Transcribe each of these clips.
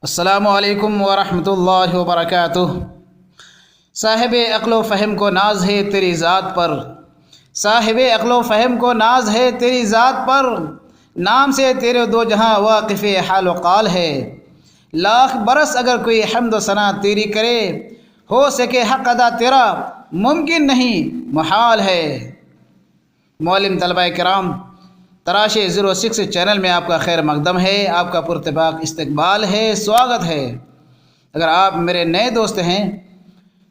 अस्सलामुअलैकुम वरहमतुल्लाहि वबरकातुह। साहिब अक़्ल फ़हम को नाज है तेरी ज़ात पर, साहिब अक़्ल फ़हम को नाज है तेरी ज़ात पर, नाम से तेरे दो जहां वाक़िफ़ हाल व क़ाल है। लाख बरस अगर कोई हम्द व सना तेरी करे, हो सके हक़ अदा तेरा मुमकिन नहीं मुहाल है। मौलिम तलबा किराम, तराशे 06 चैनल में आपका खैर मकदम है, आपका पुरतबाक इस्तकबाल है, स्वागत है। अगर आप मेरे नए दोस्त हैं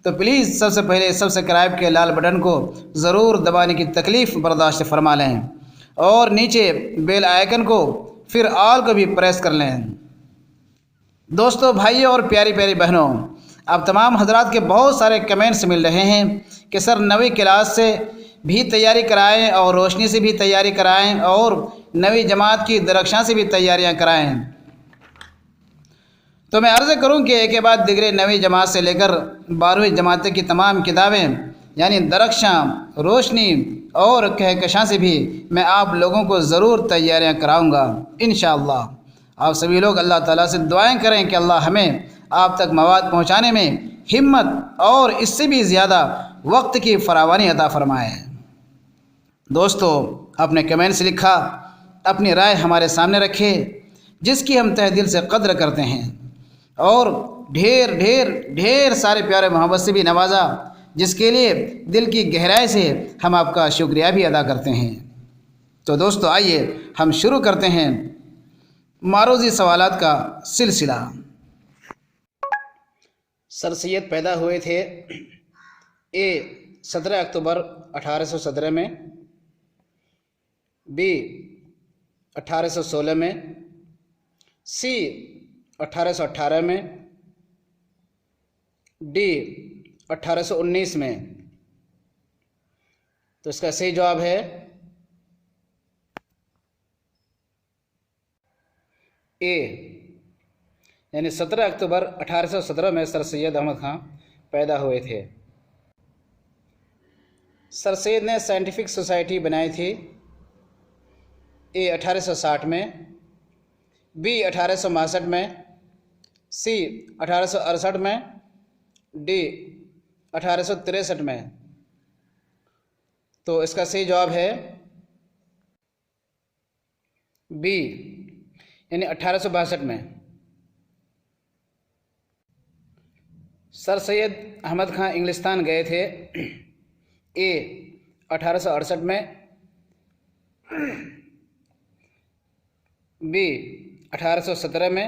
तो प्लीज़ सबसे पहले सब्सक्राइब के लाल बटन को ज़रूर दबाने की तकलीफ़ बर्दाश्त फरमा लें और नीचे बेल आइकन को फिर ऑल को भी प्रेस कर लें। दोस्तों, भाइयों और प्यारी प्यारी बहनों, आप तमाम हजरात के बहुत सारे कमेंट्स मिल रहे हैं कि सर 9वीं क्लास से भी तैयारी कराएं और रोशनी से भी तैयारी कराएं और 9वीं जमात की दरख्शां से भी तैयारियां कराएं। तो मैं अर्ज़ करूं कि एक के बाद दिगरे 9वीं जमात से लेकर 12वीं जमात की तमाम किताबें यानी दरख्शां, रोशनी और कहकशां से भी मैं आप लोगों को ज़रूर तैयारियां कराऊंगा इंशाअल्लाह। आप सभी लोग अल्लाह ताला से दुआएं करें कि अल्लाह हमें आप तक मवाद पहुँचाने में हिम्मत और इससे भी ज़्यादा वक्त की फरावानी अता फ़रमाए। दोस्तों, आपने कमेंट्स लिखा, अपनी राय हमारे सामने रखे जिसकी हम तहे दिल से कद्र करते हैं और ढेर ढेर ढेर सारे प्यारे मोहब्बत से भी नवाजा, जिसके लिए दिल की गहराई से हम आपका शुक्रिया भी अदा करते हैं। तो दोस्तों, आइए हम शुरू करते हैं मारूज़ी सवालात का सिलसिला। सर सैयद पैदा हुए थे ए 17 अक्टूबर 1817 में, बी 1816 में, सी 1818 में, डी 1819 में। तो इसका सही जवाब है ए, यानी 17 अक्टूबर 1817 में सर सैयद अहमद खां पैदा हुए थे। सर सैयद ने साइंटिफिक सोसाइटी बनाई थी ए 1860 में, बी 1862 में, सी 1868 में, डी 1863 में। तो इसका सही जवाब है बी, यानी 1862 में। सर सैयद अहमद खां इंग्लिस्तान गए थे ए 1868 में, बी 1817 में,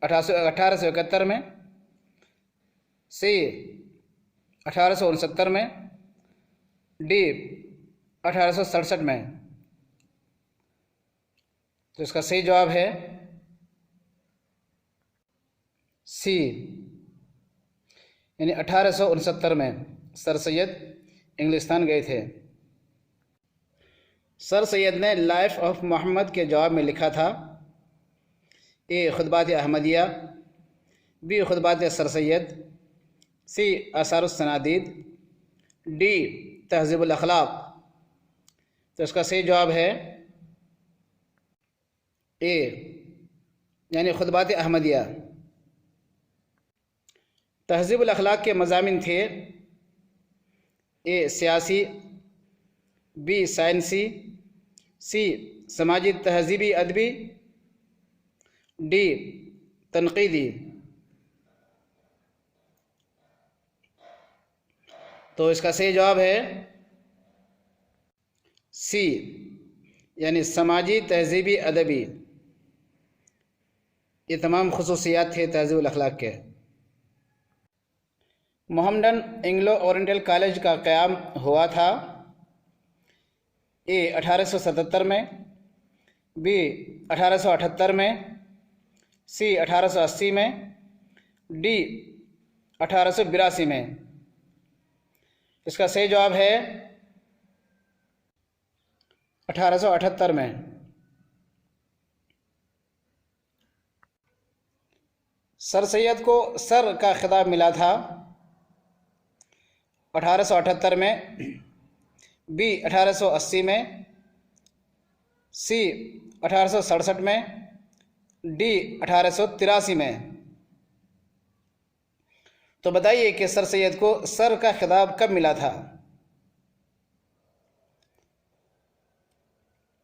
1871 में, सी 1869 में, डी 1867 में। तो इसका सही जवाब है सी, यानी 1869 में सर सैयद इंग्लिस्तान गए थे। सर सैयद ने लाइफ ऑफ मोहम्मद के जवाब में लिखा था ए खुतबात अहमदिया, बी खुतबात सर सैयद, सी आसारुस सनादीद, डी तहज़ीबुल अखलाक। तो इसका सही जवाब है ए, यानी खुतबात अहमदिया। तहज़ीबुल अखलाक के मज़ामिन थे ए सियासी, बी साइंसी, सी समाजी तहज़ीबी अदबी, डी तनक़ीदी। तो इसका सही जवाब है सी, यानी समाजी तहज़ीबी अदबी। ये तमाम खुसूसियात थे तहज़ीबुल अखलाक के। मोहम्मडन एंग्लो ओरिएंटल कॉलेज का क़याम हुआ था ए 1877 में, बी 1878 में, सी 1880 में, डी 1882 में। इसका सही जवाब है 1878 में। सर सैयद को सर का खिताब मिला था 1878 में, बी 1880 में, सी 1867 में, डी 1883 में। तो बताइए कि सर सैयद को सर का खिताब कब मिला था?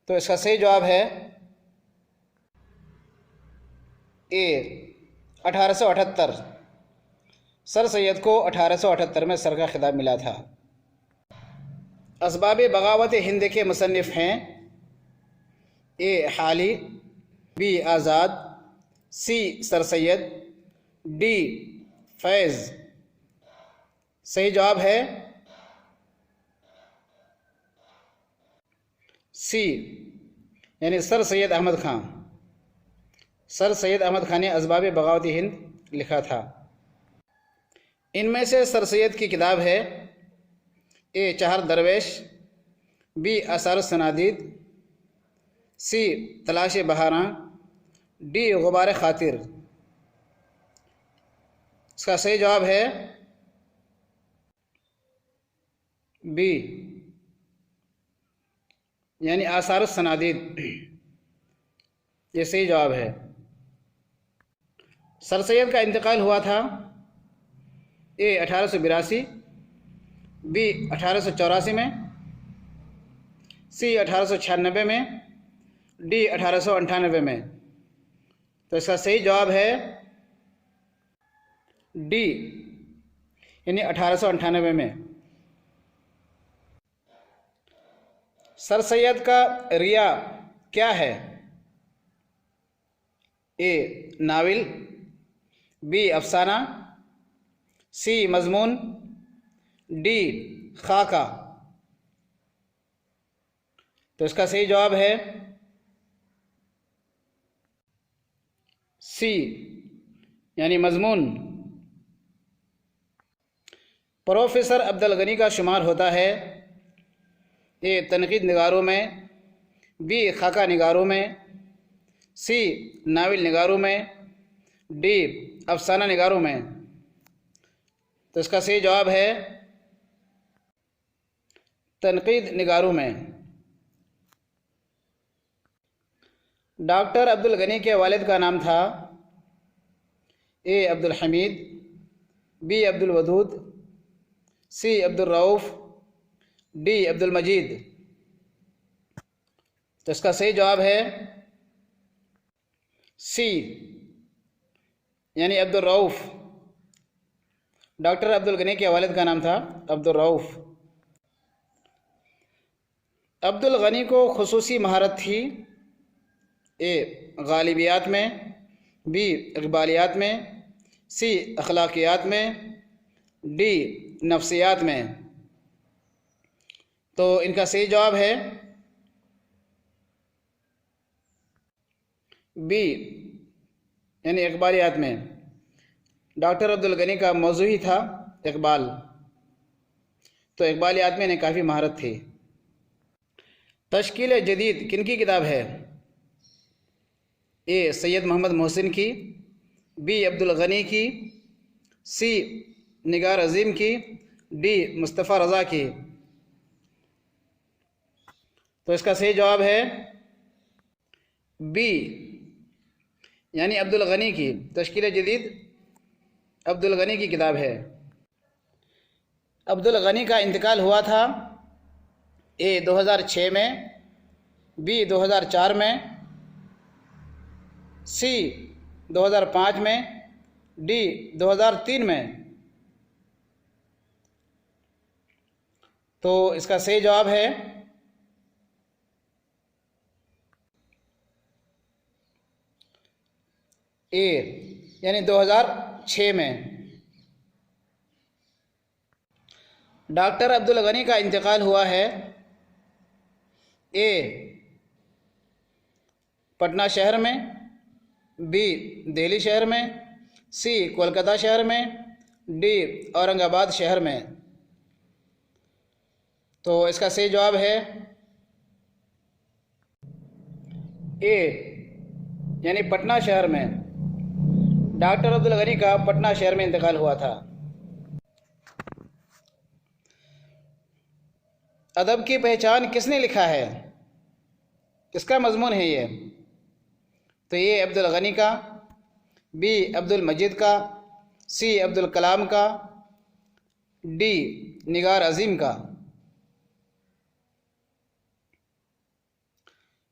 तो इसका सही जवाब है ए 1878। सर सैयद को 1878 में सर का खिताब मिला था। असबाब बगावत हिंद के मुसन्निफ़ हैं ए हाली, बी आज़ाद, सी सर सैयद, डी फैज़। सही जवाब है सी, यानी सर सैयद अहमद ख़ान। सर सैयद अहमद ख़ान ने असबाब बगावत हिंद लिखा था। इनमें से सर सैयद की किताब है ए चार दरवेश, बी आसार सनादीद, सी तलाश बहारां, डी गुबार खातिर। इसका सही जवाब है बी, यानी आसार सनादीद। ये सही जवाब है। सर सैयद का इंतकाल हुआ था ए 1882, बी 1884 में, सी 1896 में, डी 1898 में। तो इसका सही जवाब है डी, यानी 1898 में। सर सैयद का रिया क्या है? ए नाविल, बी अफसाना, सी मजमून, डी खाका। तो इसका सही जवाब है सी, यानी मजमून। प्रोफेसर अब्दुल गनी का शुमार होता है ए तनकीद निगारों में, बी खाका निगारों में, सी नाविल निगारों में, डी अफसाना निगारों में। तो इसका सही जवाब है तनकीद निगारों में। डॉक्टर अब्दुल गनी के वालिद का नाम था ए अब्दुल हमीद, बी अब्दुल वदूद, सी अब्दुल रऊफ़, डी अब्दुल मजीद। तो इसका सही जवाब है सी, यानी अब्दुल रऊफ़। डॉक्टर अब्दुल गनी के वालिद का नाम था अब्दुल रऊफ़। अब्दुल गनी को खुसूसी महारत थी ए गालिबियात में, बी इक़बालियात में, सी अखलाकियात में, डी नफ्सियात में। तो इनका सही जवाब है बी, यानी इक़बालियात में। डॉक्टर अब्दुल गनी का मौज़ू ही था इक़बाल, तो इक़बालियात में इन्हें काफ़ी महारत थी। तश्कील जदीद किनकी किताब है? ए सैयद मोहम्मद मोहसिन की, बी अब्दुल गनी की, सी निगार अज़ीम की, डी मुस्तफ़ा रज़ा की। तो इसका सही जवाब है बी, यानी अब्दुल गनी की। तश्कील जदीद अब्दुल गनी की किताब है। अब्दुल गनी का इंतकाल हुआ था ए 2006 में, बी 2004 में, सी 2005 में, डी 2003 में। तो इसका सही जवाब है ए, यानी 2006 में। डॉक्टर अब्दुल गनी का इंतकाल हुआ है ए पटना शहर में, बी दिल्ली शहर में, सी कोलकाता शहर में, डी औरंगाबाद शहर में। तो इसका सही जवाब है ए, यानी पटना शहर में। डॉक्टर अब्दुल गनी का पटना शहर में इंतकाल हुआ था। अदब की पहचान किसने लिखा है? किसका मजमून है ये? तो ये अब्दुल गनी का, बी अब्दुल मजीद का, सी अब्दुल कलाम का, डी निगार अजीम का।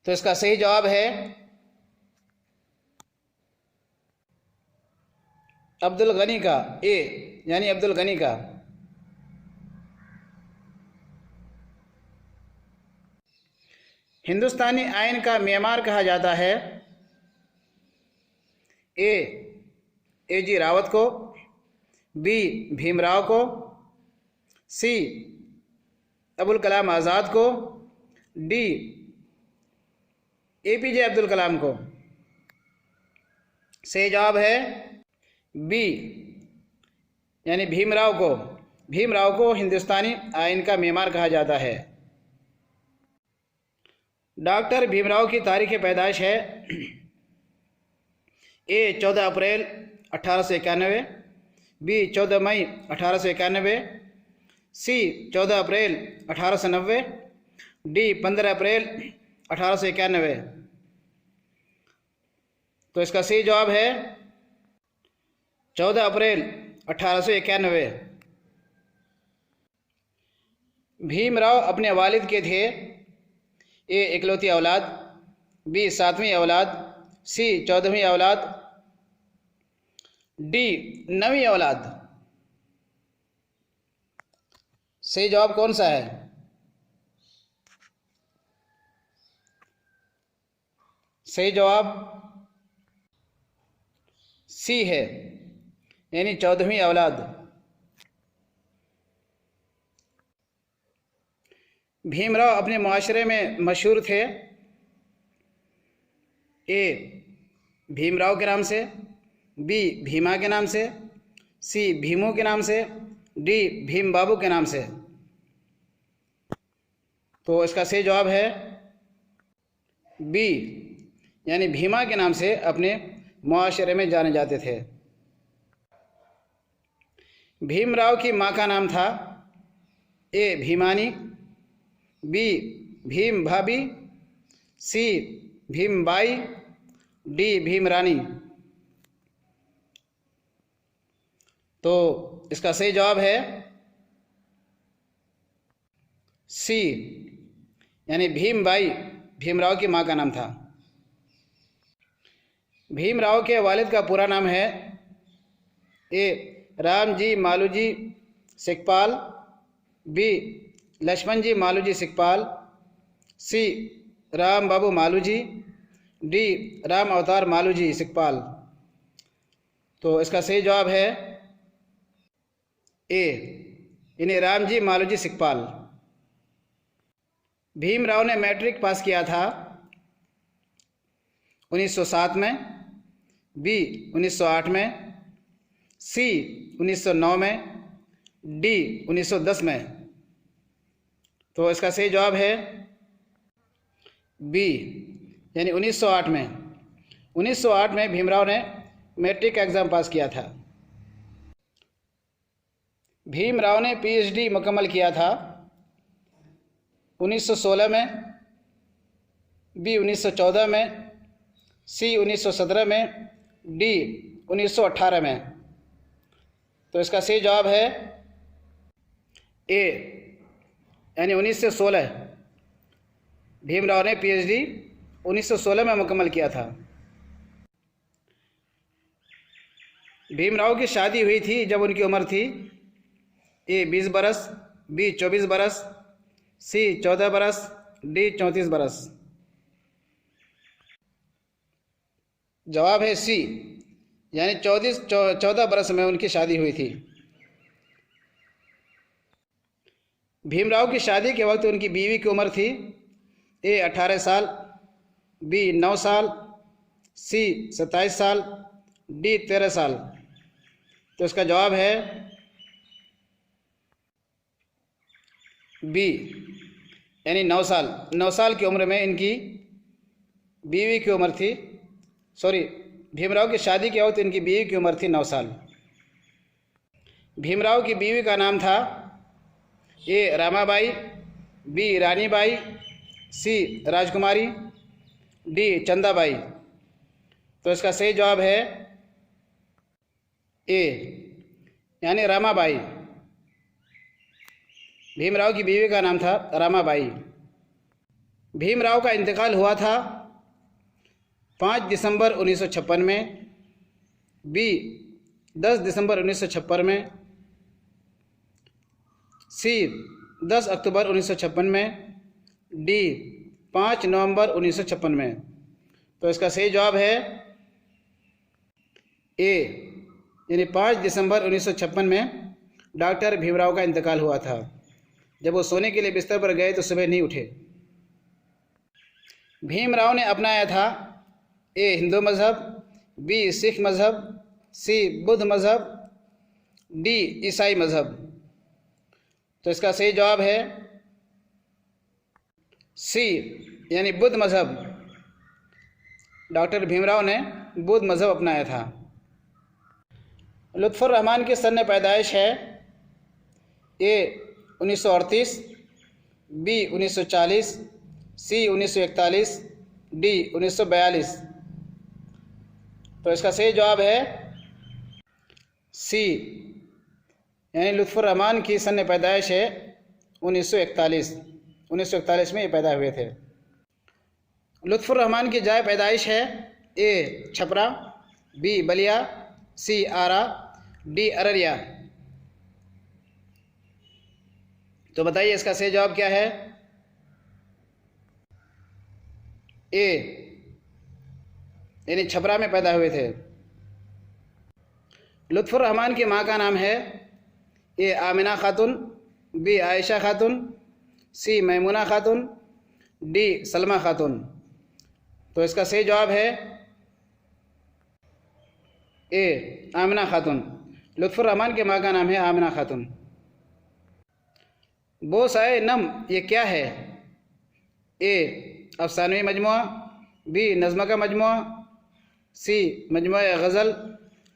तो इसका सही जवाब है अब्दुल गनी का, ए यानी अब्दुल गनी का। हिंदुस्तानी आइन का मेमार कहा जाता है ए जी रावत को, बी भीमराव को, सी अबुल कलाम आज़ाद को, डी APJ अब्दुल कलाम को। सही जवाब है बी यानी भीमराव को। भीमराव को हिंदुस्तानी आइन का मेमार कहा जाता है। डॉक्टर भीमराव की तारीख़ पैदाइश है ए 14 अप्रैल 1891, बी 14 मई 1891, सी 14 अप्रैल 1890, डी 15 अप्रैल 1891। तो इसका सही जवाब है 14 अप्रैल 1891। भीमराव अपने वालिद के थे ए इकलौती औलाद, बी 7वीं औलाद, सी 14वीं औलाद, डी 9वीं औलाद। सही जवाब कौन सा है? सही जवाब सी है यानी 14वीं औलाद। भीमराव अपने माशरे में मशहूर थे ए भीमराव के नाम से, बी भीमा के नाम से, सी भीमू के नाम से, डी भीम बाबू के नाम से। तो इसका सही जवाब है बी यानी भीमा के नाम से अपने मुआशरे में जाने जाते थे। भीमराव की माँ का नाम था ए भीमानी, बी भीम भाभी, सी भीम बाई, डी भीम रानी। तो इसका सही जवाब है सी यानी भीम बाई भीमराव की माँ का नाम था। भीमराव के वालिद का पूरा नाम है ए रामजी मालूजी सिकपाल, बी लक्ष्मण जी मालूजी सिकपाल, सी राम बाबू मालूजी, डी राम अवतार मालूजी सिकपाल। तो इसका सही जवाब है ए इन्हें रामजी मालूजी सिकपाल। भीमराव ने मैट्रिक पास किया था 1907 में, बी 1908 में, सी 1909 में, डी 1910 में। तो इसका सही जवाब है बी यानी 1908 में। 1908 में भीमराव ने मैट्रिक का एग्ज़ाम पास किया था। भीमराव ने PhD मुकम्मल किया था 1916 में, बी 1914 में, सी 1917 में, डी 1918 में। तो इसका सही जवाब है ए यानी 1916। भीमराव ने PhD 1916 में मुकम्मल किया था। भीमराव की शादी हुई थी जब उनकी उम्र थी ए 20 बरस, बी 24 बरस, सी 14 बरस, डी 34 बरस। जवाब है सी यानी 14 बरस में उनकी शादी हुई थी। भीमराव की शादी के वक्त उनकी बीवी की उम्र थी ए 18 साल, बी 9 साल, सी 27 साल, डी 13 साल। तो इसका जवाब है बी यानी 9 साल। 9 साल की उम्र में इनकी बीवी की उम्र थी, भीमराव की शादी के वक्त इनकी बीवी की उम्र थी 9 साल। भीमराव की बीवी का नाम था ए रामाबाई, बी रानीबाई, सी राजकुमारी, डी चंदाबाई। तो इसका सही जवाब है ए यानी रमाबाई। भीमराव की बीवी का नाम था रमाबाई। भीमराव का इंतकाल हुआ था 5 दिसंबर 1956 में, बी 10 दिसंबर 1956 में, सी 10 अक्टूबर 1956 में, डी 5 नवंबर 1956 में। तो इसका सही जवाब है ए, यानी 5 दिसंबर 1956 में डॉक्टर भीमराव का इंतकाल हुआ था। जब वो सोने के लिए बिस्तर पर गए तो सुबह नहीं उठे। भीमराव ने अपनाया था ए हिंदू मज़हब, बी सिख मज़हब, सी बुद्ध मज़हब, डी ईसाई मज़हब। तो इसका सही जवाब है सी, यानी बुद्ध मज़हब। डॉक्टर भीमराव ने बुद्ध मज़हब अपनाया था। लुत्फ़ुर रहमान की सन पैदाइश है ए 1938, बी 1940, सी 1941, डी 1942। तो इसका सही जवाब है सी, यानी लुत्फ़ुर रहमान की सन पैदाइश है 1941। 1941 में ये पैदा हुए थे। लुत्फ़ुर रहमान की जाए पैदाइश है ए छपरा, बी बलिया, सी आरा, डी अररिया। तो बताइए इसका सही जवाब क्या है? ए, यानी छपरा में पैदा हुए थे। लुत्फ़ुर रहमान की माँ का नाम है ए आमिना खातून, बी आयशा खातून, सी मैमुना खातून, डी सलमा खातून। तो इसका सही जवाब है ए आमिना खातून। लुत्फ़ुर रहमान के माँ का नाम है आमिना खातून। बोसाए नम ये क्या है? ए अफ़सानवी मजमुआ, बी नज़्म का मजमुआ, सी मजमुआ गज़ल,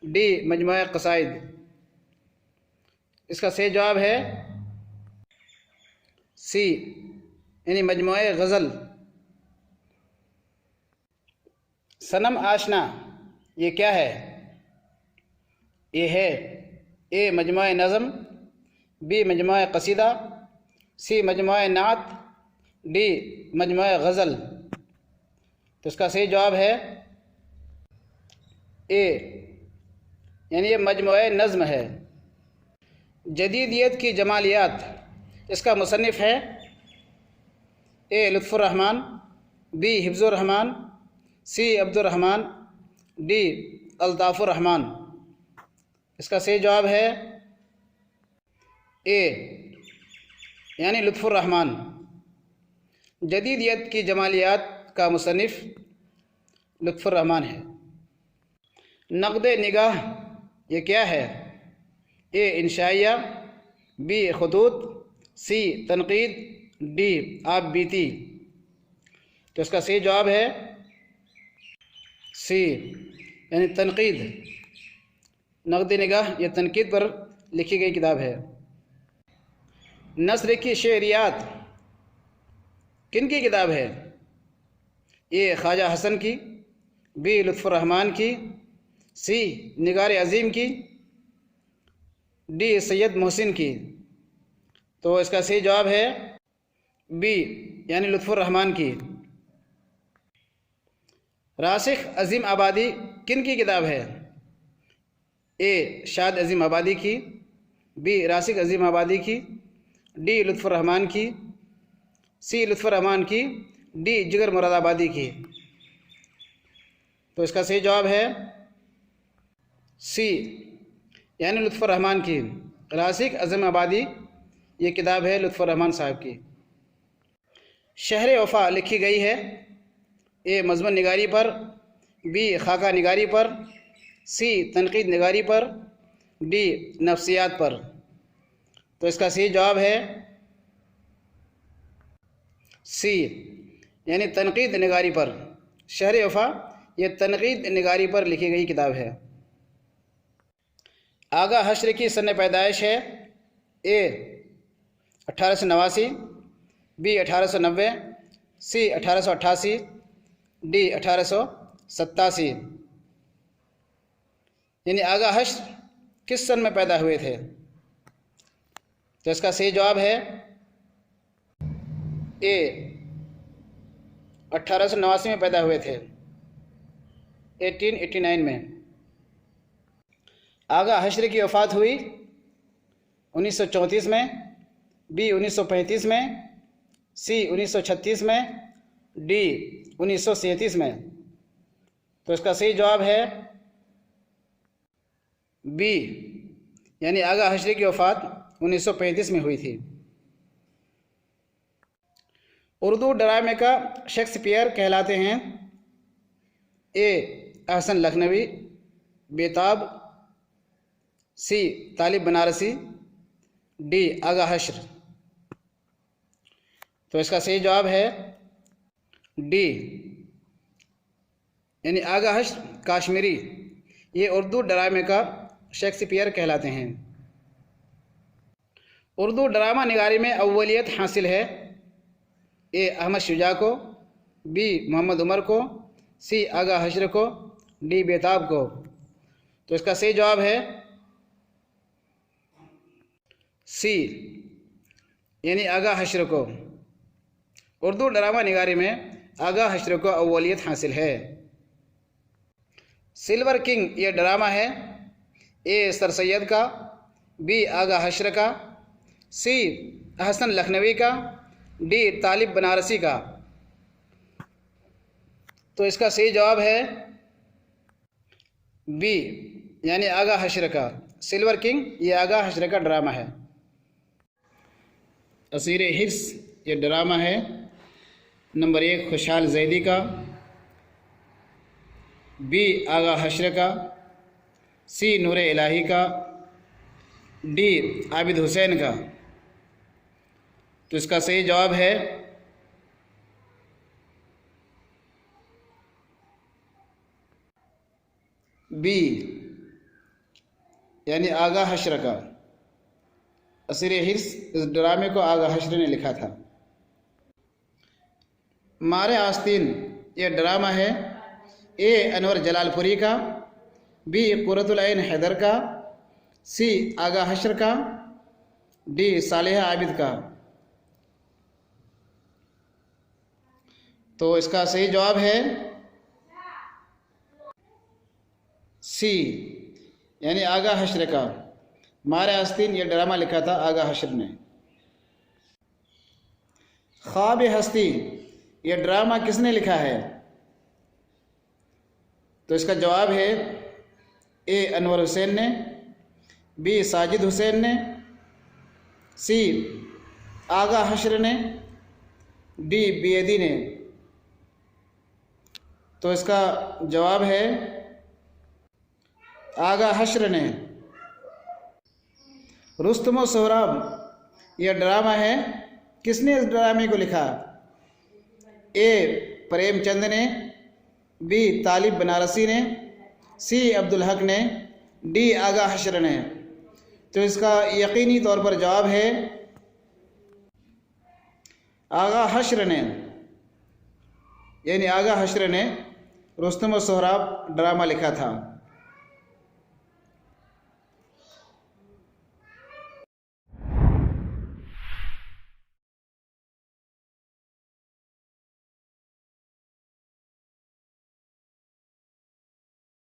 डी मजमुआ क़साइद। इसका सही जवाब है सी, यानी मजमुआ गज़ल। सनम आशना ये क्या है? ये है ए मजमुआ नज़म, बी मजमुआ क़सीदा, सी मजमुआ नात, डी मजमुआ गज़ल। तो इसका सही जवाब है ए, यानी ये मजमुआ नज़्म है। जदीदियत की जमालियात इसका मुसन्निफ़ है ए लुत्फ़ुर रहमान, बी हिफ्ज़ुर रहमान, सी अब्दुर रहमान, डी अल्ताफ़ुर रहमान। इसका सही जवाब है ए, यानी लुत्फ़ुर रहमान। जदीदियत की जमालियात का मुसन्निफ़ लुत्फ़ुर रहमान है। नक़्द निगाह ये क्या है? ए इंशाइया, बी ख़ुतूत, सी तनक़ीद, डी आप बीती। तो इसका सही जवाब है सी, यानी तनक़ीद। नक़्द निगाह ये तनक़ीद पर लिखी गई किताब है। नस्र की शेरियात किन की किताब है? ए ख्वाजा हसन की, बी लुत्फ़ुर रहमान की, सी निगार अज़ीम की, डी सैयद मोहसिन की। तो इसका सही जवाब है बी, यानी लुत्फ़ुर रहमान की। रासिख़ अज़ीम आबादी किन की किताब है? ए शाद अज़ीम आबादी की, बी रासिख़ अज़ीम आबादी की, डी लुत्फ़ुर रहमान की, सी लुत्फ़ुर रहमान की, डी जिगर मुरादाबादी की। तो इसका सही जवाब है सी, यानी लुत्फ़ुर रहमान की। रासिख़ अज़ीम आबादी ये किताब है लुत्फ़ुर रहमान साहब की। शहर वफ़ा लिखी गई है ए मज़मून निगारी पर, बी खाका निगारी पर, सी तनक़ीद निगारी पर, डी नफ्सियात पर। तो इसका सही जवाब है सी, यानी तनक़ीद निगारी पर। शहर वफ़ा ये तनक़ीद निगारी पर लिखी गई किताब है। आगा हश्र की सन पैदाइश है ए 1889, बी 1890, सी 1888, डी 1887। यानी आगा हश्र किस सन में पैदा हुए थे? तो इसका सही जवाब है ए 1889 में पैदा हुए थे, 1889 में। आगा हशर की वफ़ात हुई 1934 में, बी 1935 में, सी 1936 में, डी 1937 में। तो इसका सही जवाब है बी, यानी आगा हशर की वफ़ात 1935 में हुई थी। उर्दू ड्रामे का शेक्सपियर कहलाते हैं ए अहसन लखनवी, बेताब, सी तालिब बनारसी, डी आगा हशर। तो इसका सही जवाब है डी, यानी आगा हशर काश्मीरी। ये उर्दू ड्रामे का शेक्सपियर कहलाते हैं। उर्दू ड्रामा निगारी में अव्वलियत हासिल है ए अहमद शुजा को, बी मोहम्मद उमर को, सी आगा हशर को, डी बेताब को। तो इसका सही जवाब है सी, यानी आगा हशर को। उर्दू ड्रामा निगारी में आगा हशर को अव्वलियत हासिल है। सिल्वर किंग ये ड्रामा है ए सर सैयद का, बी आगा हशर का, सी अहसन लखनवी का, डी तालिब बनारसी का। तो इसका सही जवाब है बी, यानी आगा हशर का। सिल्वर किंग ये आगा हशर का ड्रामा है। असीर हिर्स ये ड्रामा है नंबर 1 खुशहाल जैदी का, बी आगा हशर का, सी नूर इलाही का, डी आबिद हुसैन का। तो इसका सही जवाब है बी, यानी आगा हशर का। असीर हिर्स इस ड्रामे को आगा हशर ने लिखा था। मारे आस्तीन ये ड्रामा है ए अनवर जलालपुरी का, बी कुर्रतुल ऐन हैदर का, सी आगा हशर का, डी सालेह आबिद का। तो इसका सही जवाब है सी, यानी आगा हशर का। मारे आस्तीन ये ड्रामा लिखा था आगा हशर ने। ख्वाब हस्ती ये ड्रामा किसने लिखा है? तो इसका जवाब है ए अनवर हुसैन ने, बी साजिद हुसैन ने, सी आगा हशर ने, डी बेदी ने। तो इसका जवाब है आगा हशर ने। रुस्तम और सोहराब यह ड्रामा है, किसने इस ड्रामे को लिखा? ए प्रेमचंद ने, बी तालिब बनारसी ने, सी अब्दुल हक ने, डी आगा हशर ने। तो इसका यकीनी तौर पर जवाब है आगा हशर ने, यानी आगा हशर ने रुस्तम और सोहराब ड्रामा लिखा था।